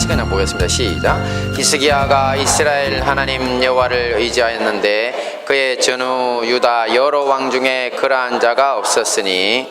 그냥 보겠습니다. 시작. 히스기야가 이스라엘 하나님 여호와를 의지하였는데 그의 전후 유다 여러 왕 중에 그러한 자가 없었으니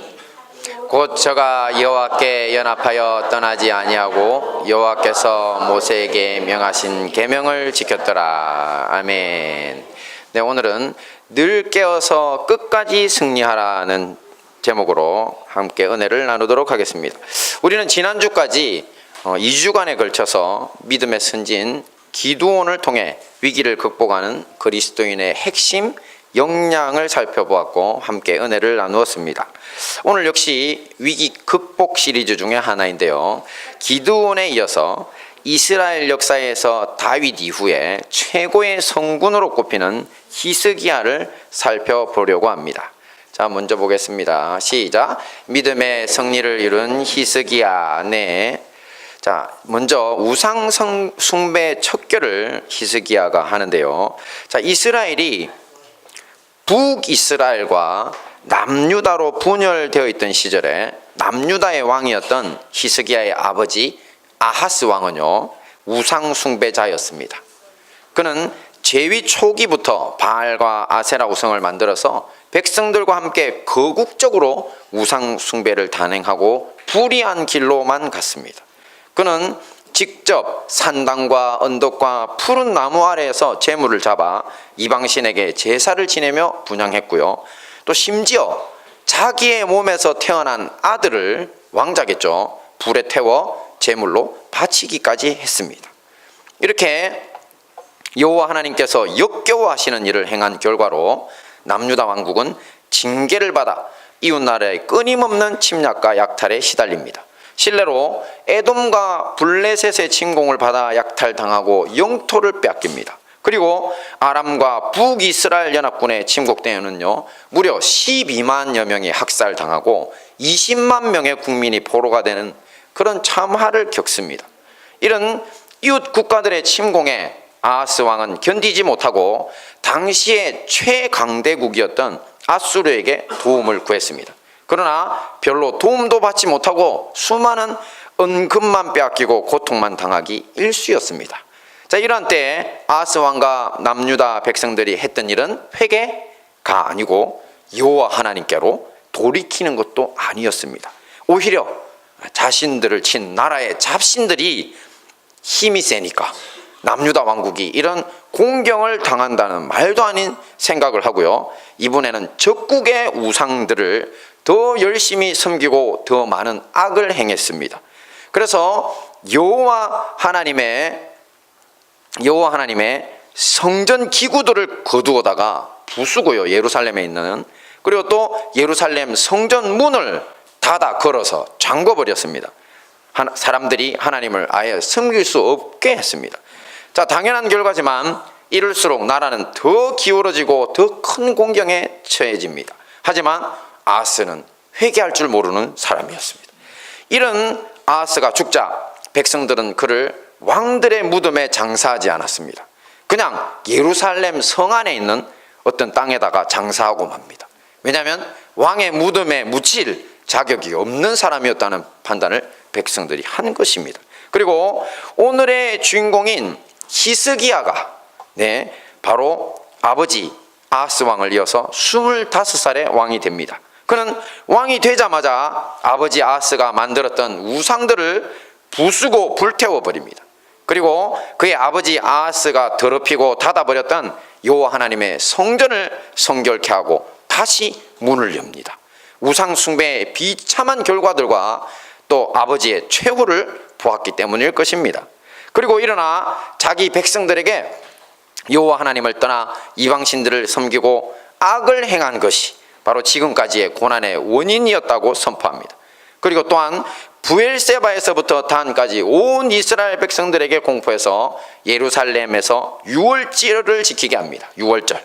곧 저가 여호와께 연합하여 떠나지 아니하고 여호와께서 모세에게 명하신 계명을 지켰더라. 아멘. 네, 오늘은 늘 깨어서 끝까지 승리하라는 제목으로 함께 은혜를 나누도록 하겠습니다. 우리는 지난주까지 2주간에 걸쳐서 믿음의 선진 기드온을 통해 위기를 극복하는 그리스도인의 핵심 역량을 살펴보았고 함께 은혜를 나누었습니다. 오늘 역시 위기 극복 시리즈 중에 하나인데요, 기드온에 이어서 이스라엘 역사에서 다윗 이후에 최고의 성군으로 꼽히는 히스기야를 살펴보려고 합니다. 자, 먼저 보겠습니다. 시작. 믿음의 승리를 이룬 히스기야. 네. 자, 먼저 우상 숭배 척결을 히스기야가 하는데요. 자, 이스라엘이 북이스라엘과 남유다로 분열되어 있던 시절에 남유다의 왕이었던 히스기야의 아버지 아하스 왕은요, 우상 숭배자였습니다. 그는 제위 초기부터 바알과 아세라 우상을 만들어서 백성들과 함께 거국적으로 우상 숭배를 단행하고 불의한 길로만 갔습니다. 그는 직접 산당과 언덕과 푸른 나무 아래에서 제물을 잡아 이방신에게 제사를 지내며 분향했고요. 또 심지어 자기의 몸에서 태어난 아들을, 왕자겠죠, 불에 태워 제물로 바치기까지 했습니다. 이렇게 여호와 하나님께서 역겨워하시는 일을 행한 결과로 남유다 왕국은 징계를 받아 이웃나라의 끊임없는 침략과 약탈에 시달립니다. 실례로 에돔과 블레셋의 침공을 받아 약탈당하고 영토를 빼앗깁니다. 그리고 아람과 북이스라엘 연합군의 침공때에는요, 무려 12만여 명이 학살당하고 20만 명의 국민이 포로가 되는 그런 참화를 겪습니다. 이런 이웃 국가들의 침공에 아하스 왕은 견디지 못하고 당시의 최강대국이었던 아수르에게 도움을 구했습니다. 그러나 별로 도움도 받지 못하고 수많은 은금만 빼앗기고 고통만 당하기 일쑤였습니다. 자, 이러한 때에 아하스 왕과 남유다 백성들이 했던 일은 회개가 아니고 여호와 하나님께로 돌이키는 것도 아니었습니다. 오히려 자신들을 친 나라의 잡신들이 힘이 세니까 남유다 왕국이 이런 공경을 당한다는 말도 아닌 생각을 하고요, 이번에는 적국의 우상들을 더 열심히 섬기고 더 많은 악을 행했습니다. 그래서 여호와 하나님의 성전 기구들을 거두어다가 부수고요, 예루살렘에 있는. 그리고 또 예루살렘 성전 문을 닫아 걸어서 잠궈버렸습니다. 사람들이 하나님을 아예 섬길 수 없게 했습니다. 자, 당연한 결과지만 이럴수록 나라는 더 기울어지고 더 큰 공경에 처해집니다. 하지만 아하스는 회개할 줄 모르는 사람이었습니다. 이런 아하스가 죽자 백성들은 그를 왕들의 무덤에 장사하지 않았습니다. 그냥 예루살렘 성 안에 있는 어떤 땅에다가 장사하고 맙니다. 왜냐하면 왕의 무덤에 묻힐 자격이 없는 사람이었다는 판단을 백성들이 한 것입니다. 그리고 오늘의 주인공인 히스기야가 바로 아버지 아하스 왕을 이어서 25살의 왕이 됩니다. 그는 왕이 되자마자 아버지 아하스가 만들었던 우상들을 부수고 불태워버립니다. 그리고 그의 아버지 아하스가 더럽히고 닫아버렸던 여호와 하나님의 성전을 성결케 하고 다시 문을 엽니다. 우상 숭배의 비참한 결과들과 또 아버지의 최후를 보았기 때문일 것입니다. 그리고 일어나 자기 백성들에게 여호와 하나님을 떠나 이방신들을 섬기고 악을 행한 것이 바로 지금까지의 고난의 원인이었다고 선포합니다. 그리고 또한 부엘세바에서부터 단까지 온 이스라엘 백성들에게 공포해서 예루살렘에서 유월절을 지키게 합니다. 유월절.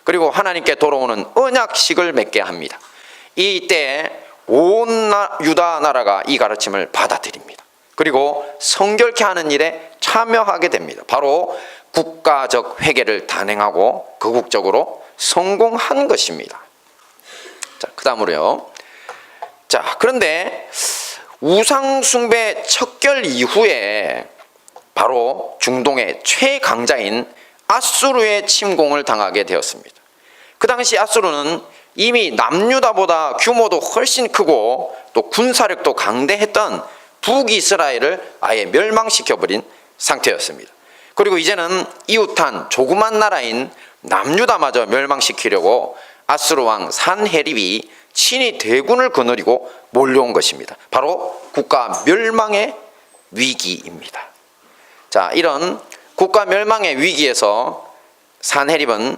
그리고 하나님께 돌아오는 언약식을 맺게 합니다. 이때 온 유다 나라가 이 가르침을 받아들입니다. 그리고 성결케 하는 일에 참여하게 됩니다. 바로 국가적 회개를 단행하고 거국적으로 성공한 것입니다. 자, 그 다음으로요. 자, 그런데 우상숭배 척결 이후에 바로 중동의 최강자인 아수르의 침공을 당하게 되었습니다. 그 당시 아수르는 이미 남유다보다 규모도 훨씬 크고 또 군사력도 강대했던 북이스라엘을 아예 멸망시켜버린 상태였습니다. 그리고 이제는 이웃한 조그만 나라인 남유다마저 멸망시키려고 아수르 왕 산헤립이 친히 대군을 거느리고 몰려온 것입니다. 바로 국가 멸망의 위기입니다. 자, 이런 국가 멸망의 위기에서 산헤립은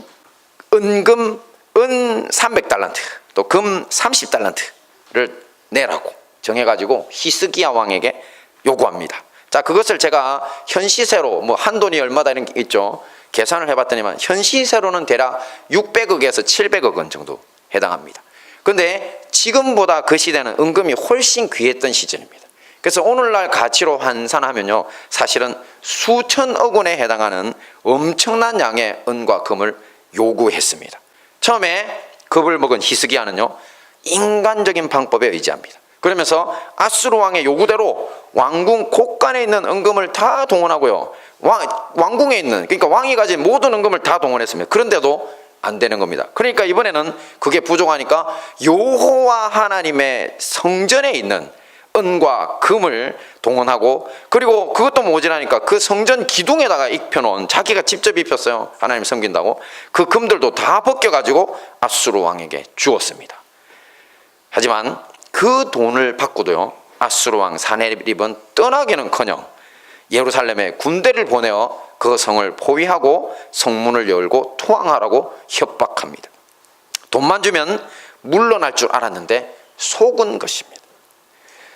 은 300달란트 또 금 30달란트를 내라고 정해가지고 히스기야 왕에게 요구합니다. 자, 그것을 제가 현시세로 한 돈이 얼마다 이런 게 있죠. 계산을 해봤더니만 현시세로는 대략 600억에서 700억 원 정도 해당합니다. 그런데 지금보다 그 시대는 은금이 훨씬 귀했던 시절입니다. 그래서 오늘날 가치로 환산하면요, 사실은 수천억 원에 해당하는 엄청난 양의 은과 금을 요구했습니다. 처음에 겁을 먹은 히스기야는요, 인간적인 방법에 의지합니다. 그러면서 아수르 왕의 요구대로 왕궁 곳간에 있는 은금을 다 동원하고요, 왕궁에 있는, 그러니까 왕이 가진 모든 은금을 다 동원했습니다. 그런데도 안 되는 겁니다. 그러니까 이번에는 그게 부족하니까 여호와 하나님의 성전에 있는 은과 금을 동원하고, 그리고 그것도 모자라니까 그 성전 기둥에다가 입혀놓은, 자기가 직접 입혔어요, 하나님 섬긴다고, 그 금들도 다 벗겨가지고 아수르 왕에게 주었습니다. 하지만 그 돈을 받고도요, 아수르 왕 산헤립은 떠나기는커녕 예루살렘에 군대를 보내어 그 성을 포위하고 성문을 열고 토항하라고 협박합니다. 돈만 주면 물러날 줄 알았는데 속은 것입니다.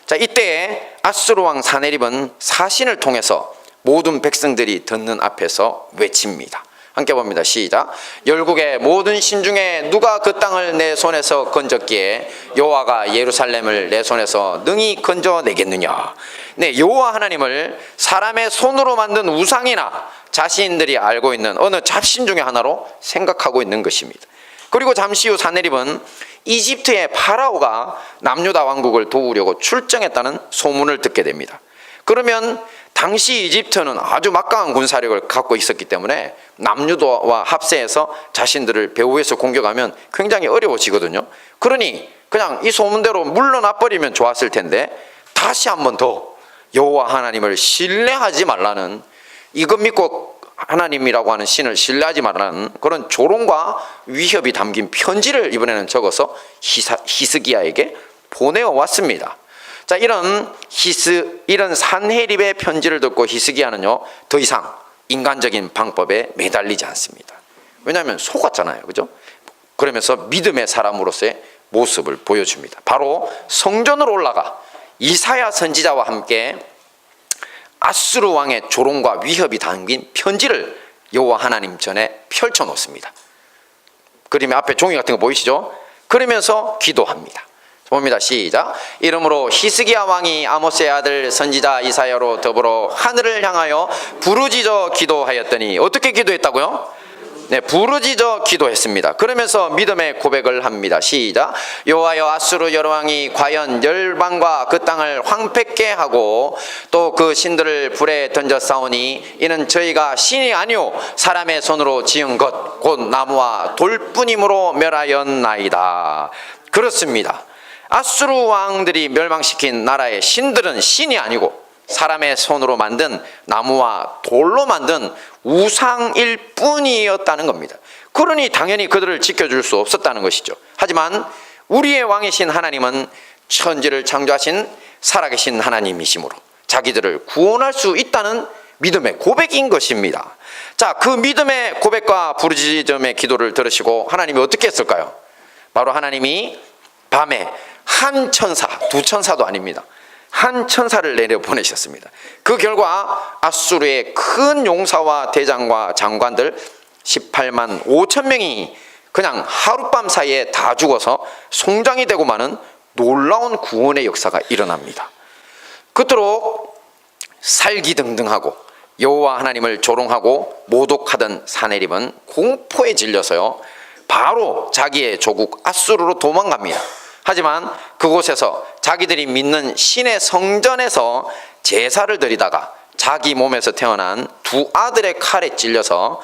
자, 이때 아수르 왕 산헤립은 사신을 통해서 모든 백성들이 듣는 앞에서 외칩니다. 함께 봅니다. 시작. 열국의 모든 신 중에 누가 그 땅을 내 손에서 건졌기에 여호와가 예루살렘을 내 손에서 능히 건져내겠느냐. 네, 여호와 하나님을 사람의 손으로 만든 우상이나 자신들이 알고 있는 어느 잡신 중에 하나로 생각하고 있는 것입니다. 그리고 잠시 후 산헤립은 이집트의 파라오가 남유다 왕국을 도우려고 출정했다는 소문을 듣게 됩니다. 그러면 당시 이집트는 아주 막강한 군사력을 갖고 있었기 때문에 남유다와 합세해서 자신들을 배후에서 공격하면 굉장히 어려워지거든요. 그러니 그냥 이 소문대로 물러나 버리면 좋았을 텐데, 다시 한 번 더 여호와 하나님을 신뢰하지 말라는, 이것 믿고 하나님이라고 하는 신을 신뢰하지 말라는 그런 조롱과 위협이 담긴 편지를 이번에는 적어서 히스기야에게 보내어 왔습니다. 자, 이런 산헤립의 편지를 듣고 히스기야는요, 더 이상 인간적인 방법에 매달리지 않습니다. 왜냐하면 속았잖아요, 그죠? 그러면서 믿음의 사람으로서의 모습을 보여줍니다. 바로 성전으로 올라가 이사야 선지자와 함께 아수르 왕의 조롱과 위협이 담긴 편지를 여호와 하나님 전에 펼쳐 놓습니다. 그림의 앞에 종이 같은 거 보이시죠? 그러면서 기도합니다. 봅니다. 시작. 이러므로 히스기야 왕이 아모스의 아들 선지자 이사야로 더불어 하늘을 향하여 부르짖어 기도하였더니, 어떻게 기도했다고요? 네, 부르짖어 기도했습니다. 그러면서 믿음의 고백을 합니다. 시작. 여호와여, 아수르 여로왕이 과연 열방과 그 땅을 황폐케 하고 또 그 신들을 불에 던져 싸우니 이는 저희가 신이 아니오 사람의 손으로 지은 것 곧 나무와 돌뿐이므로 멸하였나이다. 그렇습니다. 아수르 왕들이 멸망시킨 나라의 신들은 신이 아니고 사람의 손으로 만든 나무와 돌로 만든 우상일 뿐이었다는 겁니다. 그러니 당연히 그들을 지켜줄 수 없었다는 것이죠. 하지만 우리의 왕이신 하나님은 천지를 창조하신 살아계신 하나님이시므로 자기들을 구원할 수 있다는 믿음의 고백인 것입니다. 자, 그 믿음의 고백과 부르짖음의 기도를 들으시고 하나님이 어떻게 했을까요? 바로 하나님이 밤에 한 천사, 두 천사도 아닙니다, 한 천사를 내려 보내셨습니다. 그 결과 아수르의 큰 용사와 대장과 장관들 18만 5천 명이 그냥 하룻밤 사이에 다 죽어서 송장이 되고 마는 놀라운 구원의 역사가 일어납니다. 그토록 살기등등하고 여호와 하나님을 조롱하고 모독하던 산헤립은 공포에 질려서요, 바로 자기의 조국 앗수르로 도망갑니다. 하지만 그곳에서 자기들이 믿는 신의 성전에서 제사를 드리다가 자기 몸에서 태어난 두 아들의 칼에 찔려서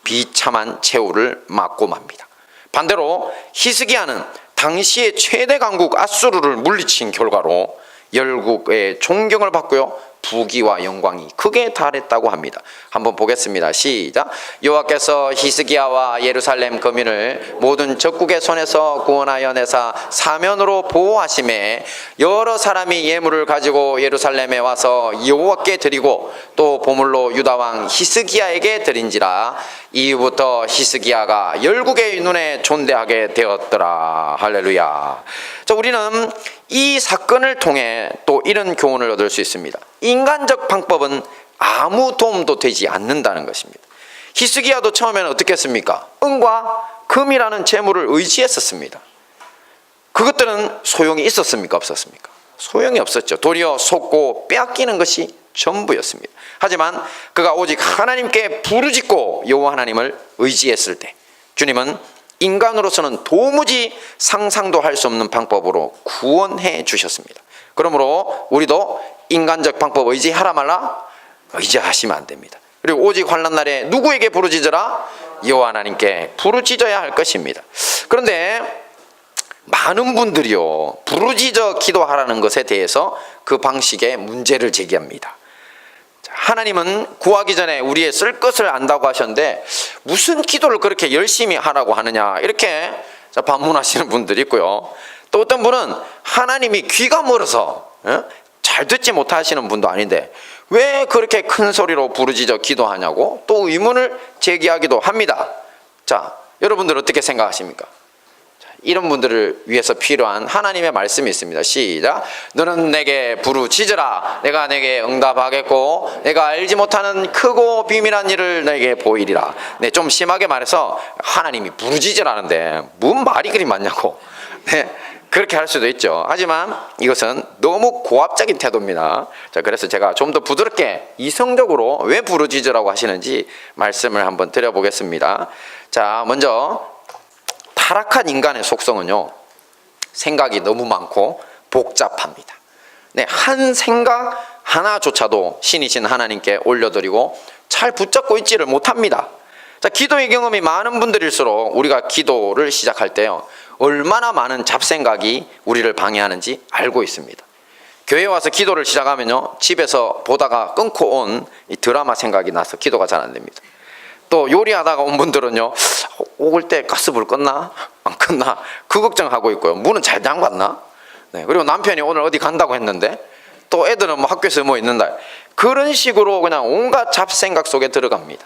비참한 최후를 맞고 맙니다. 반대로 히스기야는 당시의 최대 강국 앗수르를 물리친 결과로 열국의 존경을 받고요, 부귀와 영광이 크게 달했다고 합니다. 한번 보겠습니다. 시작. 여호와께서 히스기야와 예루살렘 거민을 모든 적국의 손에서 구원하여 내사 사면으로 보호하심에 여러 사람이 예물을 가지고 예루살렘에 와서 여호와께 드리고 또 보물로 유다 왕 히스기야에게 드린지라. 이후부터 히스기야가 열국의 눈에 존대하게 되었더라. 할렐루야. 자, 우리는 이 사건을 통해 또 이런 교훈을 얻을 수 있습니다. 인간적 방법은 아무 도움도 되지 않는다는 것입니다. 히스기야도 처음에는 어떻게 했습니까? 은과 금이라는 재물을 의지했었습니다. 그것들은 소용이 있었습니까? 없었습니까? 소용이 없었죠. 도리어 속고 빼앗기는 것이 전부였습니다. 하지만 그가 오직 하나님께 부르짖고 여호와 하나님을 의지했을 때 주님은 인간으로서는 도무지 상상도 할 수 없는 방법으로 구원해 주셨습니다. 그러므로 우리도 인간적 방법 의지하라 말라? 의지하시면 안 됩니다. 그리고 오직 환난 날에 누구에게 부르짖으라? 여호와 하나님께 부르짖어야 할 것입니다. 그런데 많은 분들이요, 부르짖어 기도하라는 것에 대해서 그 방식에 문제를 제기합니다. 하나님은 구하기 전에 우리의 쓸 것을 안다고 하셨는데 무슨 기도를 그렇게 열심히 하라고 하느냐, 이렇게 반문하시는 분들이 있고요. 또 어떤 분은 하나님이 귀가 멀어서 잘 듣지 못하시는 분도 아닌데 왜 그렇게 큰 소리로 부르짖어 기도하냐고 또 의문을 제기하기도 합니다. 자, 여러분들 어떻게 생각하십니까? 이런 분들을 위해서 필요한 하나님의 말씀이 있습니다. 시작. 너는 내게 부르짖으라. 내가 내게 응답하겠고 내가 알지 못하는 크고 비밀한 일을 내게 보이리라. 네, 좀 심하게 말해서 하나님이 부르짖으라는데 뭔 말이 그리 많냐고. 네, 그렇게 할 수도 있죠. 하지만 이것은 너무 고압적인 태도입니다. 자, 그래서 제가 좀 더 부드럽게 이성적으로 왜 부르짖으라고 하시는지 말씀을 한번 드려보겠습니다. 자, 먼저 타락한 인간의 속성은요, 생각이 너무 많고 복잡합니다. 네, 한 생각 하나조차도 신이신 하나님께 올려드리고 잘 붙잡고 있지를 못합니다. 자, 기도의 경험이 많은 분들일수록 우리가 기도를 시작할 때요, 얼마나 많은 잡생각이 우리를 방해하는지 알고 있습니다. 교회 와서 기도를 시작하면요, 집에서 보다가 끊고 온 이 드라마 생각이 나서 기도가 잘 안 됩니다. 또 요리하다가 온 분들은요, 올 때 가스불 껐나? 안 껐나? 그 걱정하고 있고요. 문은 잘 잠갔나? 네, 그리고 남편이 오늘 어디 간다고 했는데 또 애들은 뭐 학교에서 뭐 있는다. 그런 식으로 그냥 온갖 잡생각 속에 들어갑니다.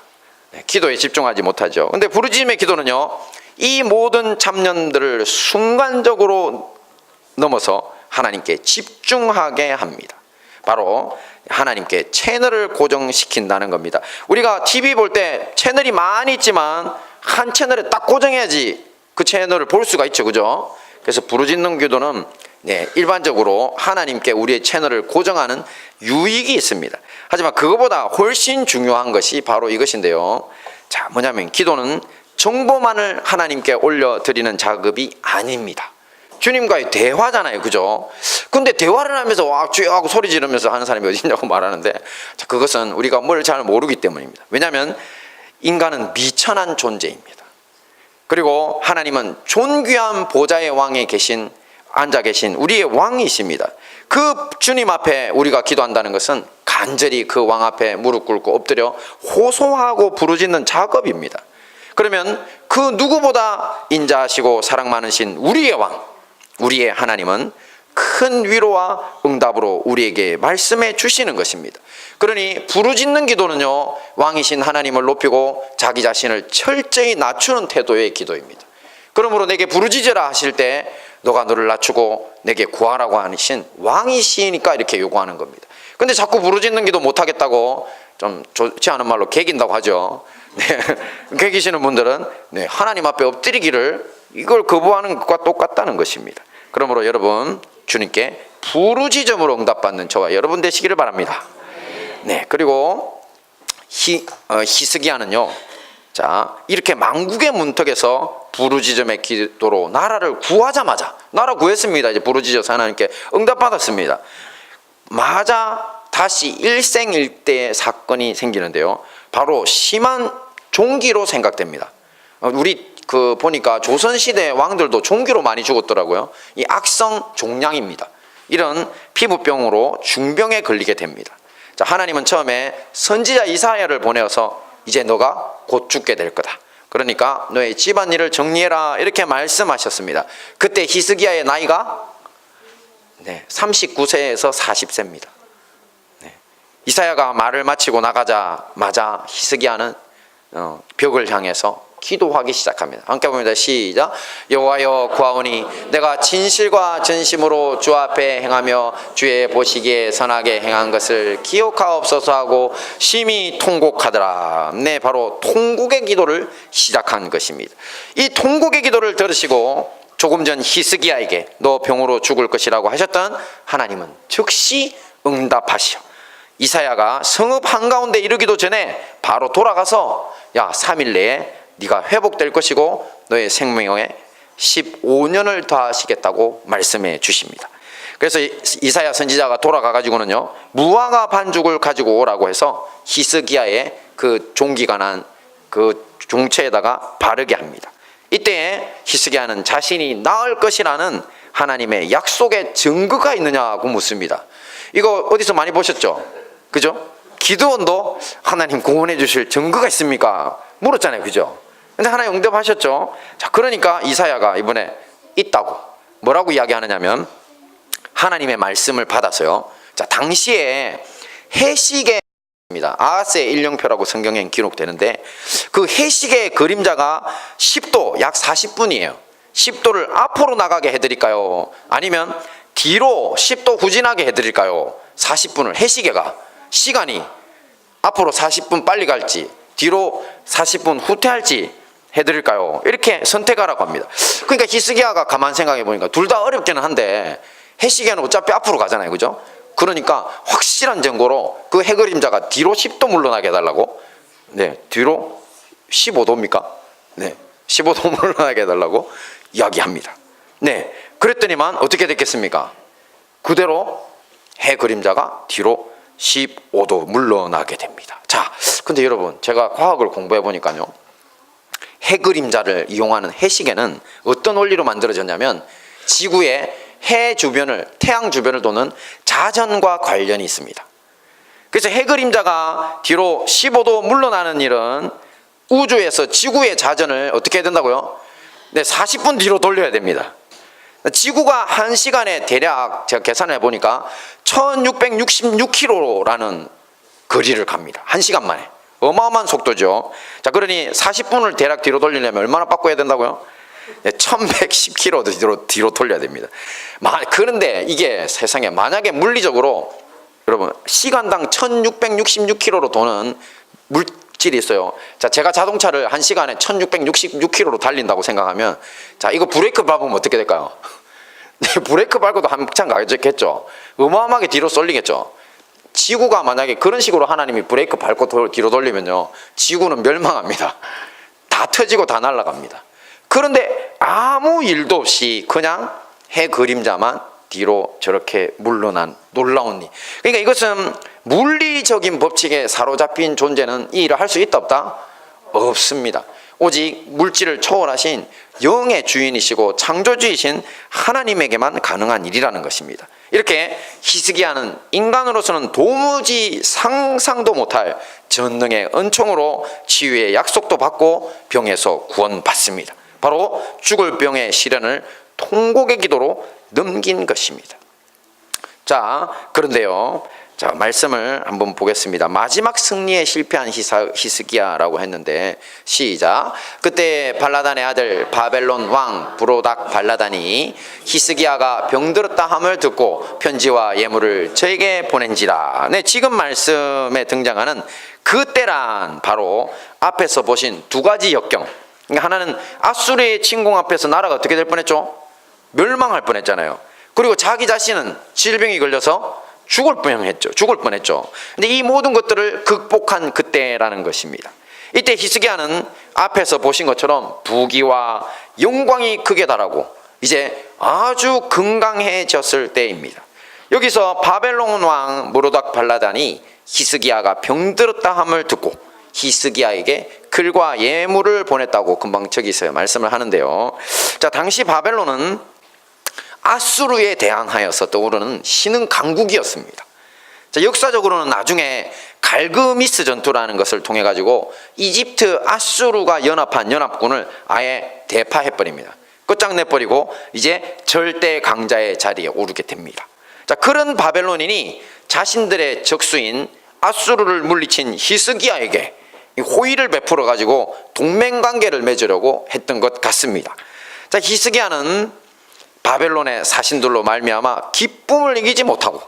네, 기도에 집중하지 못하죠. 근데 부르짖음의 기도는요, 이 모든 잡념들을 순간적으로 넘어서 하나님께 집중하게 합니다. 바로 하나님께 채널을 고정시킨다는 겁니다. 우리가 TV 볼 때 채널이 많이 있지만 한 채널에 딱 고정해야지 그 채널을 볼 수가 있죠, 그죠? 그래서 부르짖는 기도는 일반적으로 하나님께 우리의 채널을 고정하는 유익이 있습니다. 하지만 그거보다 훨씬 중요한 것이 바로 이것인데요. 자, 뭐냐면 기도는 정보만을 하나님께 올려드리는 작업이 아닙니다. 주님과의 대화잖아요, 그죠? 근데 대화를 하면서 와 주여 하고 소리 지르면서 하는 사람이 어디 있냐고 말하는데, 자, 그것은 우리가 뭘 잘 모르기 때문입니다. 왜냐하면 인간은 미천한 존재입니다. 그리고 하나님은 존귀한 보좌의 왕에 앉아 계신 우리의 왕이십니다. 그 주님 앞에 우리가 기도한다는 것은 간절히 그 왕 앞에 무릎 꿇고 엎드려 호소하고 부르짖는 작업입니다. 그러면 그 누구보다 인자하시고 사랑 많으신 우리의 왕, 우리의 하나님은 큰 위로와 응답으로 우리에게 말씀해 주시는 것입니다. 그러니 부르짖는 기도는요, 왕이신 하나님을 높이고 자기 자신을 철저히 낮추는 태도의 기도입니다. 그러므로 내게 부르짖으라 하실 때 너가 너를 낮추고 내게 구하라고 하신 왕이시니까 이렇게 요구하는 겁니다. 근데 자꾸 부르짖는 기도 못하겠다고 좀 좋지 않은 말로 개긴다고 하죠. 네, 개기시는 분들은 하나님 앞에 엎드리기를 이걸 거부하는 것과 똑같다는 것입니다. 그러므로 여러분, 주님께 부르짖음으로 응답받는 저와 여러분 되시기를 바랍니다. 네, 그리고 히스기야는요, 자, 이렇게 만국의 문턱에서 부르짖음의 기도로 나라를 구하자마자 나라 구했습니다. 이제 부르짖어서 하나님께 응답받았습니다. 맞아 다시 일생일대의 사건이 생기는데요. 바로 심한 종기로 생각됩니다. 우리 보니까 조선시대 왕들도 종기로 많이 죽었더라고요. 이 악성 종양입니다. 이런 피부병으로 중병에 걸리게 됩니다. 자, 하나님은 처음에 선지자 이사야를 보내어서 이제 너가 곧 죽게 될 거다. 그러니까 너의 집안일을 정리해라 이렇게 말씀하셨습니다. 그때 히스기야의 나이가 39세에서 40세입니다. 이사야가 말을 마치고 나가자마자 히스기야는 벽을 향해서 기도하기 시작합니다. 함께 봅니다. 시작. 여호와여 구하오니 내가 진실과 전심으로 주 앞에 행하며 주의 보시기에 선하게 행한 것을 기억하옵소서 하고 심히 통곡하더라. 네, 바로 통곡의 기도를 시작한 것입니다. 이 통곡의 기도를 들으시고 조금 전 히스기야에게 너 병으로 죽을 것이라고 하셨던 하나님은 즉시 응답하시오. 이사야가 성읍 한가운데 이르기도 전에 바로 돌아가서 야 3일 내에 네가 회복될 것이고 너의 생명에 15년을 더하시겠다고 말씀해 주십니다. 그래서 이사야 선지자가 돌아가 가지고는요 무화과 반죽을 가지고 오라고 해서 히스기야의 그 종기가 난 그 종체에다가 바르게 합니다. 이때 히스기야는 자신이 나을 것이라는 하나님의 약속의 증거가 있느냐고 묻습니다. 이거 어디서 많이 보셨죠? 그죠? 기드온도 하나님 구원해 주실 증거가 있습니까? 물었잖아요. 그죠? 근데 하나님 응답하셨죠. 자, 그러니까 이사야가 이번에 있다고 뭐라고 이야기하느냐면 하나님의 말씀을 받아서요. 자, 당시에 해시계입니다. 아하스의 일령표라고 성경에 기록되는데 그 해시계의 그림자가 10도 약 40분이에요. 10도를 앞으로 나가게 해드릴까요? 아니면 뒤로 10도 후진하게 해드릴까요? 40분을 해시계가 시간이 앞으로 40분 빨리 갈지 뒤로 40분 후퇴할지 해드릴까요? 이렇게 선택하라고 합니다. 그러니까 히스기야가 가만 생각해 보니까 둘 다 어렵기는 한데 해시계는 어차피 앞으로 가잖아요. 그죠? 그러니까 확실한 증거로 그 해그림자가 뒤로 10도 물러나게 해달라고. 네, 뒤로 15도입니까? 네, 15도 물러나게 해달라고 이야기합니다. 네, 그랬더니만 어떻게 됐겠습니까? 그대로 해그림자가 뒤로 15도 물러나게 됩니다. 자, 근데 여러분 제가 과학을 공부해 보니까요 해그림자를 이용하는 해시계는 어떤 원리로 만들어졌냐면 지구의 해 주변을 태양 주변을 도는 자전과 관련이 있습니다. 그래서 해그림자가 뒤로 15도 물러나는 일은 우주에서 지구의 자전을 어떻게 해야 된다고요? 네, 40분 뒤로 돌려야 됩니다. 지구가 1시간에 대략 제가 계산해 보니까 1666km라는 거리를 갑니다. 1시간 만에. 어마어마한 속도죠. 자, 그러니 40분을 대략 뒤로 돌리려면 얼마나 바꿔야 된다고요? 네, 1110km 뒤로 돌려야 됩니다. 그런데 이게 세상에 만약에 물리적으로 여러분 시간당 1666km로 도는 물질이 있어요. 자, 제가 자동차를 1시간에 1666km로 달린다고 생각하면 자, 이거 브레이크 밟으면 어떻게 될까요? 브레이크 밟고도 한참 가겠죠. 어마어마하게 뒤로 쏠리겠죠. 지구가 만약에 그런 식으로 하나님이 브레이크 밟고 뒤로 돌리면요 지구는 멸망합니다. 다 터지고 다 날아갑니다. 그런데 아무 일도 없이 그냥 해 그림자만 뒤로 저렇게 물러난 놀라운 일. 그러니까 이것은 물리적인 법칙에 사로잡힌 존재는 이 일을 할 수 있다 없다? 없습니다. 오직 물질을 초월하신 영의 주인이시고 창조주이신 하나님에게만 가능한 일이라는 것입니다. 이렇게 히스기야는 인간으로서는 도무지 상상도 못할 전능의 은총으로 치유의 약속도 받고 병에서 구원받습니다. 바로 죽을 병의 시련을 통곡의 기도로 넘긴 것입니다. 자, 그런데요. 자, 말씀을 한번 보겠습니다. 마지막 승리에 실패한 히스기야라고 했는데 시작. 그때 발라단의 아들 바벨론 왕 브로닥 발라단이 히스기야가 병들었다 함을 듣고 편지와 예물을 저에게 보낸지라. 네, 지금 말씀에 등장하는 그때란 바로 앞에서 보신 두 가지 역경. 그러니까 하나는 아수르의 침공 앞에서 나라가 어떻게 될 뻔했죠? 멸망할 뻔했잖아요. 그리고 자기 자신은 질병이 걸려서 죽을 뻔했죠. 근데 이 모든 것들을 극복한 그때라는 것입니다. 이때 히스기야는 앞에서 보신 것처럼 부귀와 영광이 극에 달하고 이제 아주 건강해졌을 때입니다. 여기서 바벨론 왕 무로닥 발라단이 히스기야가 병들었다 함을 듣고 히스기야에게 글과 예물을 보냈다고 금방 저기서 말씀을 하는데요. 자, 당시 바벨론은 아수르에 대항하여서 떠오르는 신흥 강국이었습니다. 자, 역사적으로는 나중에 갈그미스 전투라는 것을 통해 가지고 이집트 아수르가 연합한 연합군을 아예 대파해버립니다. 끝장내버리고 이제 절대 강자의 자리에 오르게 됩니다. 자, 그런 바벨론인이 자신들의 적수인 아수르를 물리친 히스기야에게 호의를 베풀어 가지고 동맹관계를 맺으려고 했던 것 같습니다. 자, 히스기야는 바벨론의 사신들로 말미암아 기쁨을 이기지 못하고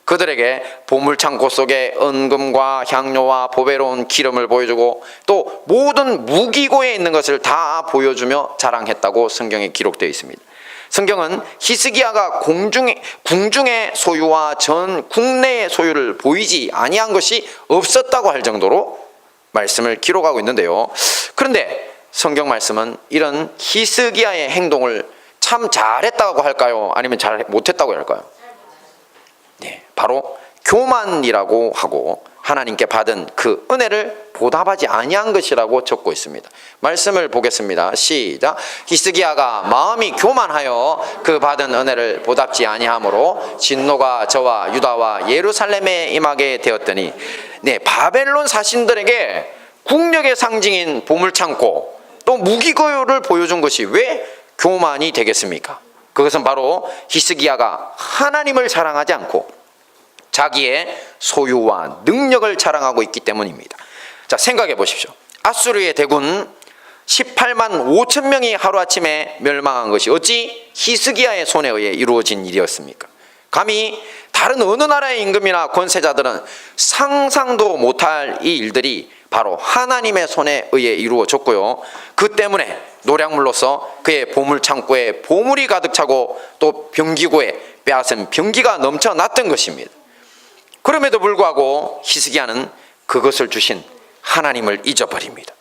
그들에게 보물창고 속에 은금과 향료와 보배로운 기름을 보여주고 또 모든 무기고에 있는 것을 다 보여주며 자랑했다고 성경에 기록되어 있습니다. 성경은 히스기야가 궁중의 소유와 전 국내의 소유를 보이지 아니한 것이 없었다고 할 정도로 말씀을 기록하고 있는데요. 그런데 성경 말씀은 이런 히스기야의 행동을 참 잘했다고 할까요? 아니면 잘 못했다고 할까요? 네, 바로 교만이라고 하고 하나님께 받은 그 은혜를 보답하지 아니한 것이라고 적고 있습니다. 말씀을 보겠습니다. 시작. 히스기야가 마음이 교만하여 그 받은 은혜를 보답지 아니하므로 진노가 저와 유다와 예루살렘에 임하게 되었더니, 네, 바벨론 사신들에게 국력의 상징인 보물창고 또 무기고요를 보여준 것이 왜 교만이 되겠습니까? 그것은 바로 히스기야가 하나님을 자랑하지 않고 자기의 소유와 능력을 자랑하고 있기 때문입니다. 자, 생각해 보십시오. 아수르의 대군 18만 5천 명이 하루아침에 멸망한 것이 어찌 히스기야의 손에 의해 이루어진 일이었습니까? 감히 다른 어느 나라의 임금이나 권세자들은 상상도 못할 이 일들이 바로 하나님의 손에 의해 이루어졌고요. 그 때문에 노량물로서 그의 보물창고에 보물이 가득 차고 또 병기고에 빼앗은 병기가 넘쳐났던 것입니다. 그럼에도 불구하고 히스기야는 그것을 주신 하나님을 잊어버립니다.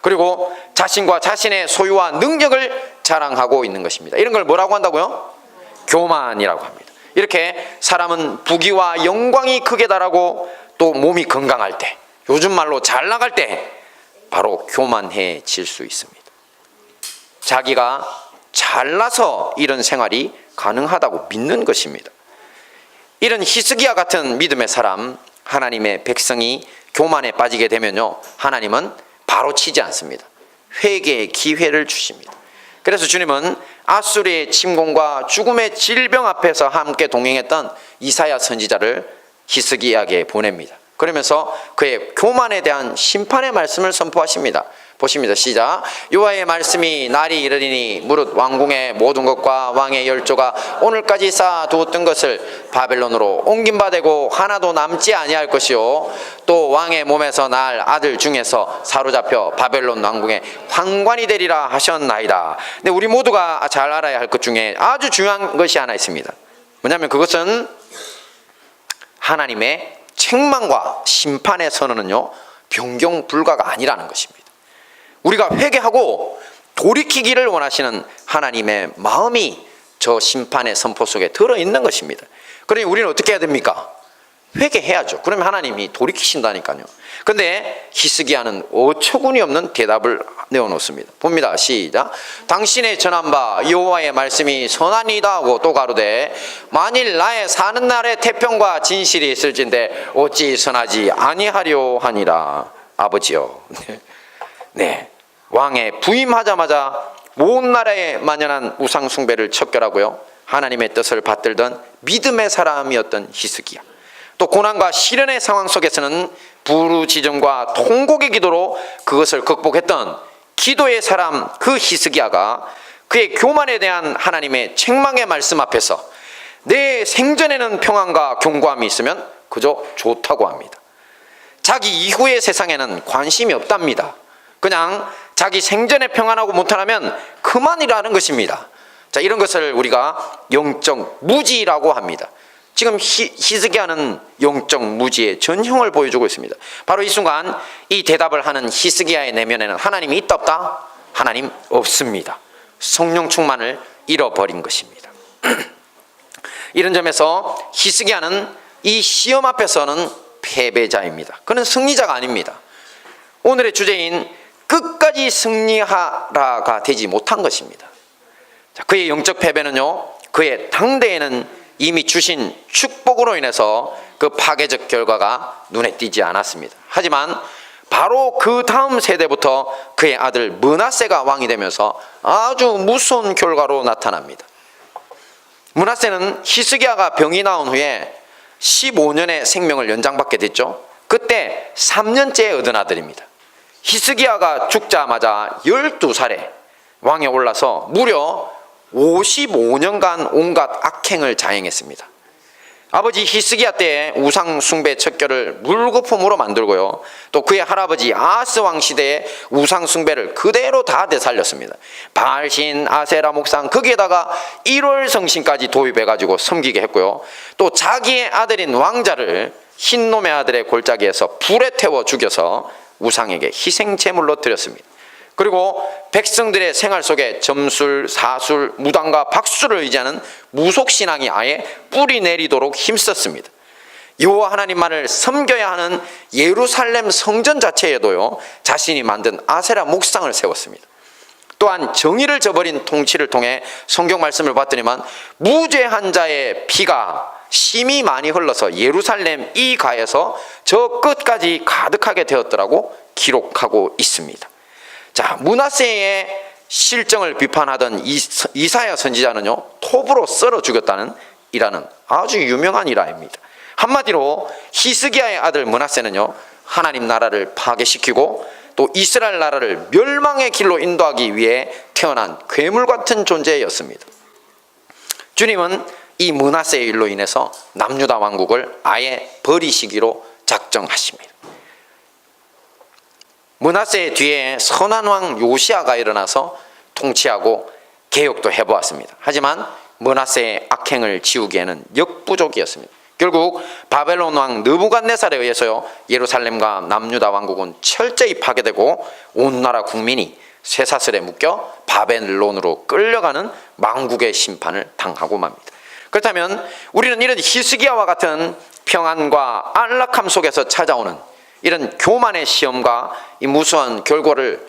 그리고 자신과 자신의 소유와 능력을 자랑하고 있는 것입니다. 이런 걸 뭐라고 한다고요? 교만이라고 합니다. 이렇게 사람은 부귀와 영광이 크게 달하고 또 몸이 건강할 때, 요즘 말로 잘 나갈 때 바로 교만해질 수 있습니다. 자기가 잘나서 이런 생활이 가능하다고 믿는 것입니다. 이런 히스기야 같은 믿음의 사람, 하나님의 백성이 교만에 빠지게 되면요, 하나님은 바로 치지 않습니다. 회개의 기회를 주십니다. 그래서 주님은 아수르의 침공과 죽음의 질병 앞에서 함께 동행했던 이사야 선지자를 히스기야에게 보냅니다. 그러면서 그의 교만에 대한 심판의 말씀을 선포하십니다. 보십니다. 시작. 여호와의 말씀이 날이 이르리니 무릇 왕궁의 모든 것과 왕의 열조가 오늘까지 쌓아두었던 것을 바벨론으로 옮김받고 하나도 남지 아니할 것이요 또 왕의 몸에서 날 아들 중에서 사로잡혀 바벨론 왕궁의 황관이 되리라 하셨나이다. 근데 우리 모두가 잘 알아야 할 것 중에 아주 중요한 것이 하나 있습니다. 뭐냐면 그것은 하나님의 책망과 심판의 선언은요, 변경 불가가 아니라는 것입니다. 우리가 회개하고 돌이키기를 원하시는 하나님의 마음이 저 심판의 선포 속에 들어있는 것입니다. 그러니 우리는 어떻게 해야 됩니까? 회개해야죠. 그러면 하나님이 돌이키신다니까요. 그런데 히스기야는 어처구니 없는 대답을 내어놓습니다. 봅니다. 시작. 당신의 전한 바 여호와의 말씀이 선하니이다 하고 또 가로되 만일 나의 사는 날에 태평과 진실이 있을진데 어찌 선하지 아니하려 하니라. 아버지여. 네, 왕에 부임하자마자 온 나라에 만연한 우상 숭배를 척결하고요, 하나님의 뜻을 받들던 믿음의 사람이었던 히스기야. 또 고난과 시련의 상황 속에서는 부르짖음과 통곡의 기도로 그것을 극복했던 기도의 사람 그 히스기야가 그의 교만에 대한 하나님의 책망의 말씀 앞에서 내 생전에는 평안과 견고함이 있으면 그저 좋다고 합니다. 자기 이후의 세상에는 관심이 없답니다. 그냥 자기 생전에 평안하고 무탈하면 그만이라는 것입니다. 자, 이런 것을 우리가 영적 무지라고 합니다. 지금 히스기야는 영적 무지의 전형을 보여주고 있습니다. 바로 이 순간 이 대답을 하는 히스기야의 내면에는 하나님이 있다 없다? 하나님 없습니다. 성령 충만을 잃어버린 것입니다. 이런 점에서 히스기야는 이 시험 앞에서는 패배자입니다. 그는 승리자가 아닙니다. 오늘의 주제인 끝까지 승리하라가 되지 못한 것입니다. 자, 그의 영적 패배는요, 그의 당대에는 이미 주신 축복으로 인해서 그 파괴적 결과가 눈에 띄지 않았습니다. 하지만 바로 그 다음 세대부터 그의 아들 므낫세가 왕이 되면서 아주 무서운 결과로 나타납니다. 므낫세는 히스기야가 병이 나온 후에 15년의 생명을 연장받게 됐죠. 그때 3년째 얻은 아들입니다. 히스기야가 죽자마자 12살에 왕에 올라서 무려 55년간 온갖 악행을 자행했습니다. 아버지 히스기야 때에 우상 숭배 척결을 물거품으로 만들고요, 또 그의 할아버지 아하스 왕 시대에 우상 숭배를 그대로 다 되살렸습니다. 바알신, 아세라 목상, 거기에다가 1월 성신까지 도입해가지고 섬기게 했고요, 또 자기의 아들인 왕자를 흰놈의 아들의 골짜기에서 불에 태워 죽여서 우상에게 희생제물로 드렸습니다. 그리고 백성들의 생활 속에 점술, 사술, 무당과 박수를 의지하는 무속신앙이 아예 뿌리 내리도록 힘썼습니다. 여호와 하나님만을 섬겨야 하는 예루살렘 성전 자체에도요, 자신이 만든 아세라 목상을 세웠습니다. 또한 정의를 저버린 통치를 통해 성경 말씀을 봤더니만 무죄한 자의 피가 심히 많이 흘러서 예루살렘 이 가에서 저 끝까지 가득하게 되었더라고 기록하고 있습니다. 자, 므낫세의 실정을 비판하던 이사야 선지자는요, 톱으로 썰어 죽였다는 일화는 아주 유명한 일화입니다. 한마디로 히스기야의 아들 므낫세는요, 하나님 나라를 파괴시키고 또 이스라엘 나라를 멸망의 길로 인도하기 위해 태어난 괴물 같은 존재였습니다. 주님은 이 므낫세의 일로 인해서 남유다 왕국을 아예 버리시기로 작정하십니다. 므낫세의 뒤에 선한 왕 요시아가 일어나서 통치하고 개혁도 해보았습니다. 하지만 므낫세의 악행을 지우기에는 역부족이었습니다. 결국 바벨론 왕 느부갓네살에 의해서요, 예루살렘과 남유다 왕국은 철저히 파괴되고 온 나라 국민이 쇠사슬에 묶여 바벨론으로 끌려가는 망국의 심판을 당하고 맙니다. 그렇다면 우리는 이런 히스기야와 같은 평안과 안락함 속에서 찾아오는 이런 교만의 시험과 이 무서운 결과를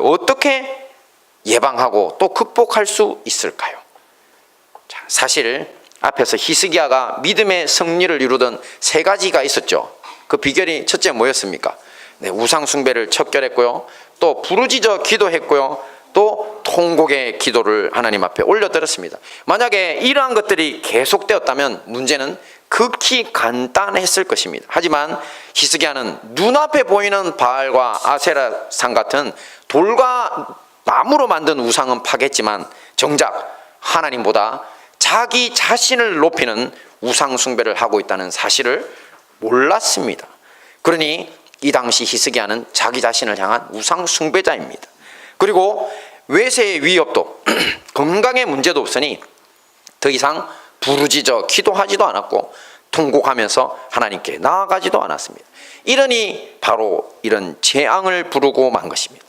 어떻게 예방하고 또 극복할 수 있을까요? 자, 사실 앞에서 히스기야가 믿음의 승리를 이루던 세 가지가 있었죠. 그 비결이 첫째 뭐였습니까? 네, 우상 숭배를 척결했고요, 또 부르짖어 기도했고요, 또 통곡의 기도를 하나님 앞에 올려드렸습니다. 만약에 이러한 것들이 계속되었다면 문제는 극히 간단했을 것입니다. 하지만 히스기야는 눈앞에 보이는 바알과 아세라상 같은 돌과 나무로 만든 우상은 파괴했지만 정작 하나님보다 자기 자신을 높이는 우상 숭배를 하고 있다는 사실을 몰랐습니다. 그러니 이 당시 히스기야는 자기 자신을 향한 우상 숭배자입니다. 그리고 외세의 위협도 건강의 문제도 없으니 더 이상 부르짖어 기도하지도 않았고 통곡하면서 하나님께 나아가지도 않았습니다. 이러니 바로 이런 재앙을 부르고 만 것입니다.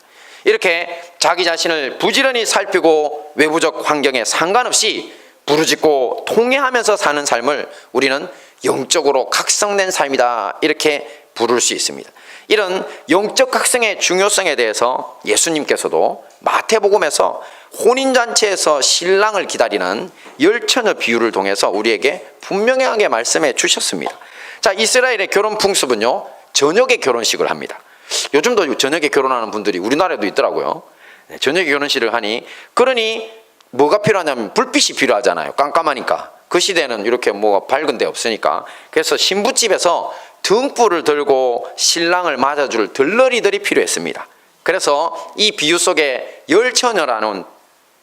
이렇게 자기 자신을 부지런히 살피고 외부적 환경에 상관없이 부르짖고 통회하면서 사는 삶을 우리는 영적으로 각성된 삶이다, 이렇게 부를 수 있습니다. 이런 영적 각성의 중요성에 대해서 예수님께서도 마태복음에서 혼인잔치에서 신랑을 기다리는 열처녀 비유를 통해서 우리에게 분명하게 말씀해 주셨습니다. 자, 이스라엘의 결혼 풍습은요, 저녁에 결혼식을 합니다. 요즘도 저녁에 결혼하는 분들이 우리나라에도 있더라고요. 저녁에 결혼식을 하니, 그러니 뭐가 필요하냐면 불빛이 필요하잖아요. 깜깜하니까. 그 시대는 이렇게 뭐가 밝은 데 없으니까. 그래서 신부집에서 등불을 들고 신랑을 맞아줄 들러리들이 필요했습니다. 그래서 이 비유 속에 열처녀라는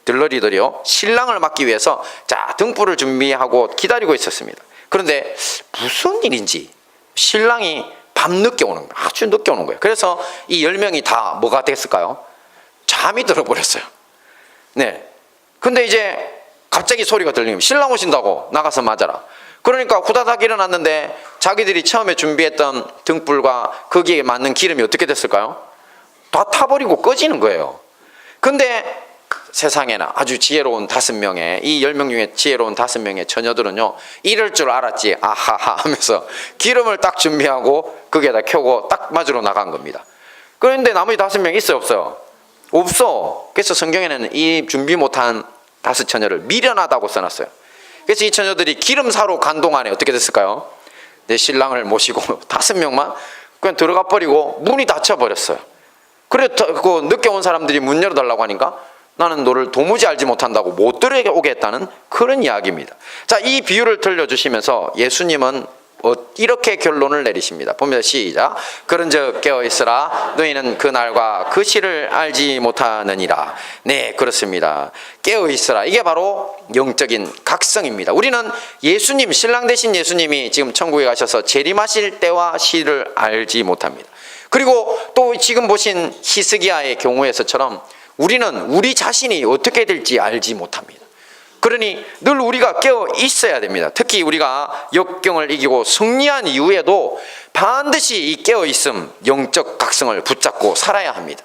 들러리들이요, 신랑을 맞기 위해서 자 등불을 준비하고 기다리고 있었습니다. 그런데 무슨 일인지 신랑이 밤늦게 오는 거예요. 아주 늦게 오는 거예요. 그래서 이 10명이 다 뭐가 됐을까요? 잠이 들어버렸어요. 네. 근데 이제 갑자기 소리가 들리면 신랑 오신다고 나가서 맞아라. 그러니까 후다닥 일어났는데 자기들이 처음에 준비했던 등불과 거기에 맞는 기름이 어떻게 됐을까요? 다 타버리고 꺼지는 거예요. 근데 세상에나 아주 지혜로운 5명의, 이 10명 중에 지혜로운 5명의 처녀들은요, 이럴 줄 알았지 아하하 하면서 기름을 딱 준비하고 거기에다 켜고 딱 맞으러 나간 겁니다. 그런데 나머지 5명 있어요, 없어요? 없어. 그래서 성경에는 이 준비 못한 5 처녀를 미련하다고 써놨어요. 그래서 이 처녀들이 기름 사러 간 동안에 어떻게 됐을까요? 내 신랑을 모시고 5명만 그냥 들어가 버리고 문이 닫혀 버렸어요. 그래, 그 늦게 온 사람들이 문 열어달라고 하니까 나는 너를 도무지 알지 못한다고 못 들어오게 했다는 그런 이야기입니다. 자, 이 비유를 들려주시면서 예수님은 이렇게 결론을 내리십니다. 보면 시작. 그런즉 깨어있으라. 너희는 그 날과 그 시를 알지 못하느니라. 네, 그렇습니다. 깨어있으라. 이게 바로 영적인 각성입니다. 우리는 예수님, 신랑 되신 예수님이 지금 천국에 가셔서 재림하실 때와 시를 알지 못합니다. 그리고 또 지금 보신 히스기야의 경우에서처럼 우리는 우리 자신이 어떻게 될지 알지 못합니다. 그러니 늘 우리가 깨어 있어야 됩니다. 특히 우리가 역경을 이기고 승리한 이후에도 반드시 이 깨어 있음, 영적 각성을 붙잡고 살아야 합니다.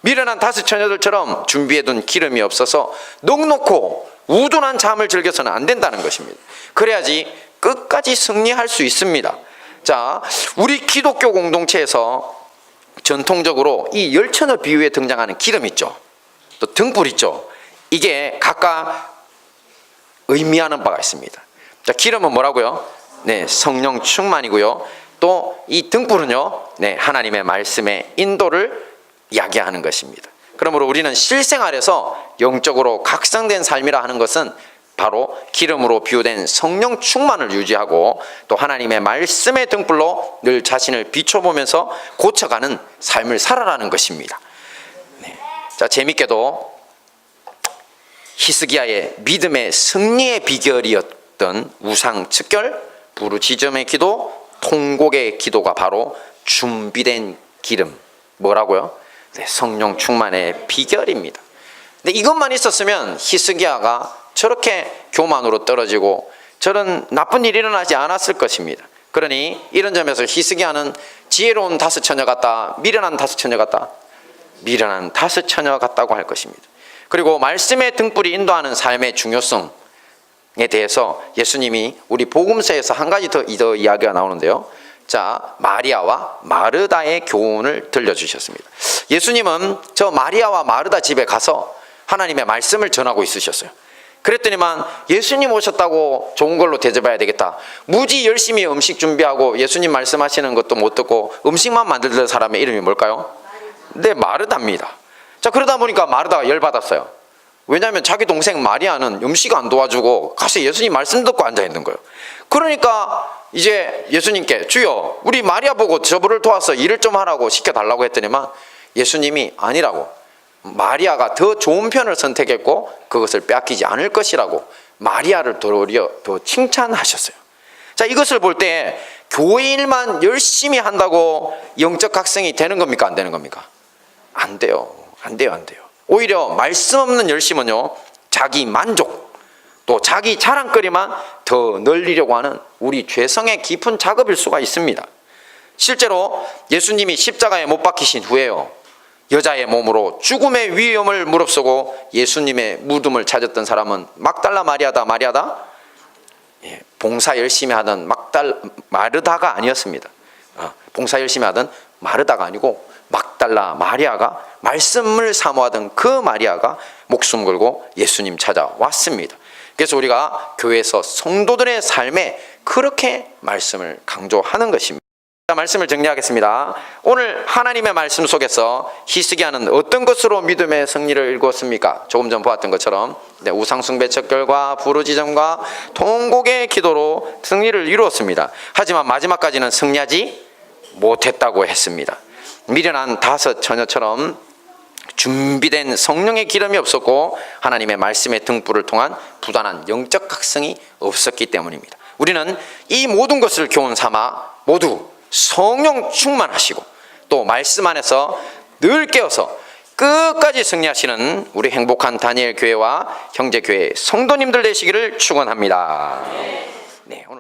미련한 5 처녀들처럼 준비해둔 기름이 없어서 넉넉고 우둔한 잠을 즐겨서는 안 된다는 것입니다. 그래야지 끝까지 승리할 수 있습니다. 자, 우리 기독교 공동체에서 전통적으로 이 열천을 비유에 등장하는 기름 있죠, 또 등불 있죠. 이게 각각 의미하는 바가 있습니다. 자, 기름은 뭐라고요? 네, 성령 충만이고요. 또 이 등불은요, 네, 하나님의 말씀의 인도를 이야기하는 것입니다. 그러므로 우리는 실생활에서 영적으로 각성된 삶이라 하는 것은 바로 기름으로 비유된 성령 충만을 유지하고 또 하나님의 말씀의 등불로 늘 자신을 비춰보면서 고쳐가는 삶을 살아라는 것입니다. 네. 자, 재밌게도 히스기야의 믿음의 승리의 비결이었던 우상 측결, 부르짖음의 기도, 통곡의 기도가 바로 준비된 기름, 뭐라고요? 네, 성령 충만의 비결입니다. 근데 이것만 있었으면 히스기야가 저렇게 교만으로 떨어지고 저런 나쁜 일이 일어나지 않았을 것입니다. 그러니 이런 점에서 히스기야는 지혜로운 5 처녀 같다, 미련한 5 처녀 같다, 미련한 5 처녀 같다고 할 것입니다. 그리고 말씀의 등불이 인도하는 삶의 중요성에 대해서 예수님이 우리 복음서에서 한 가지 더 이야기가 나오는데요. 자, 마리아와 마르다의 교훈을 들려주셨습니다. 예수님은 저 마리아와 마르다 집에 가서 하나님의 말씀을 전하고 있으셨어요. 그랬더니만 예수님 오셨다고 좋은 걸로 대접해야 되겠다, 무지 열심히 음식 준비하고 예수님 말씀하시는 것도 못 듣고 음식만 만들던 사람의 이름이 뭘까요? 네, 마르다입니다. 자, 그러다 보니까 마르다가 열받았어요. 왜냐하면 자기 동생 마리아는 음식 안 도와주고 가서 예수님 말씀 듣고 앉아있는 거예요. 그러니까 이제 예수님께 주여, 우리 마리아 보고 저분을 도와서 일을 좀 하라고 시켜달라고 했더니만 예수님이 아니라고, 마리아가 더 좋은 편을 선택했고 그것을 빼앗기지 않을 것이라고 마리아를 도리어 더 칭찬하셨어요. 자, 이것을 볼 때 교회 일만 열심히 한다고 영적 각성이 되는 겁니까, 안 되는 겁니까? 안 돼요. 안 돼요. 오히려 말씀 없는 열심은요, 자기 만족, 또 자기 자랑거리만 더 늘리려고 하는 우리 죄성의 깊은 작업일 수가 있습니다. 실제로 예수님이 십자가에 못 박히신 후에요, 여자의 몸으로 죽음의 위험을 무릅쓰고 예수님의 무덤을 찾았던 사람은 막달라 마리아다? 예, 봉사 열심히 하던 마르다가 아니었습니다. 봉사 열심히 하던 마르다가 아니고 막달라 마리아가, 말씀을 사모하던 그 마리아가 목숨 걸고 예수님 찾아왔습니다. 그래서 우리가 교회에서 성도들의 삶에 그렇게 말씀을 강조하는 것입니다. 말씀을 정리하겠습니다. 오늘 하나님의 말씀 속에서 히스기야는 어떤 것으로 믿음의 승리를 이루었습니까? 조금 전 보았던 것처럼 우상숭배 척결과 부르짖음과 통곡의 기도로 승리를 이루었습니다. 하지만 마지막까지는 승리하지 못했다고 했습니다. 미련한 5 처녀처럼 준비된 성령의 기름이 없었고 하나님의 말씀의 등불을 통한 부단한 영적 각성이 없었기 때문입니다. 우리는 이 모든 것을 교훈 삼아 모두 성령 충만하시고 또 말씀 안에서 늘 깨어서 끝까지 승리하시는 우리 행복한 다니엘 교회와 형제교회 성도님들 되시기를 축원합니다. 네, 오늘